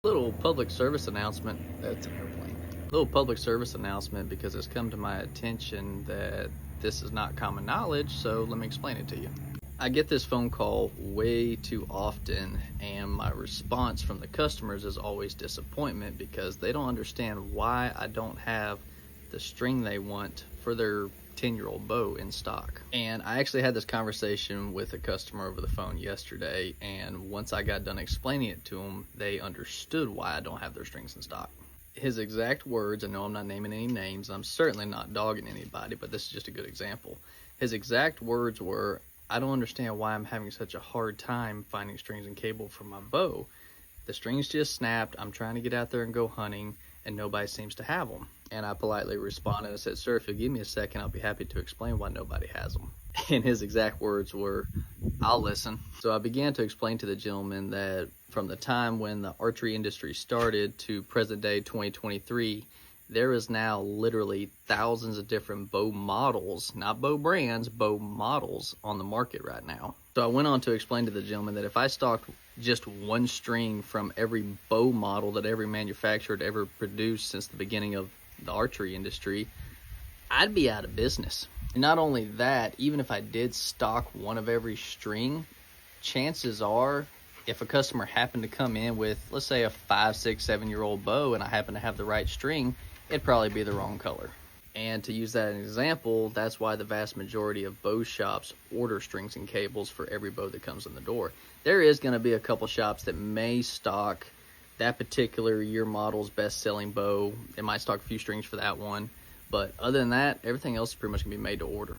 Little public service announcement. That's an airplane. Little public service announcement because it's come to my attention that this is not common knowledge, so let me explain it to you. I get this phone call way too often, and my response from the customers is always disappointment because they don't understand why I don't have the string they want for their 10-year-old bow in stock. And I actually had this conversation with a customer over the phone yesterday, and once I got done explaining it to them, they understood why I don't have their strings in stock. His exact words, and no, I'm not naming any names, I'm certainly not dogging anybody, but this is just a good example. His exact words were, "I don't understand why I'm having such a hard time finding strings and cable for my bow. The strings just snapped, I'm trying to get out there and go hunting, and nobody seems to have them." And I politely responded and said, "Sir, if you'll give me a second, I'll be happy to explain why nobody has them." And his exact words were, "I'll listen." So I began to explain to the gentleman that from the time when the archery industry started to present day 2023, there is now literally thousands of different bow models, not bow brands, bow models on the market right now. So I went on to explain to the gentleman that if I stocked just one string from every bow model that every manufacturer had ever produced since the beginning of the archery industry, I'd be out of business. And not only that, even if I did stock one of every string, chances are if a customer happened to come in with, let's say, a 5, 6, 7-year-old bow and I happen to have the right string, it'd probably be the wrong color. And to use that as an example, that's why the vast majority of bow shops order strings and cables for every bow that comes in the door. There is going to be a couple shops that may stock that particular year model's best-selling bow. They might stock a few strings for that one, but other than that, everything else is pretty much going to be made to order.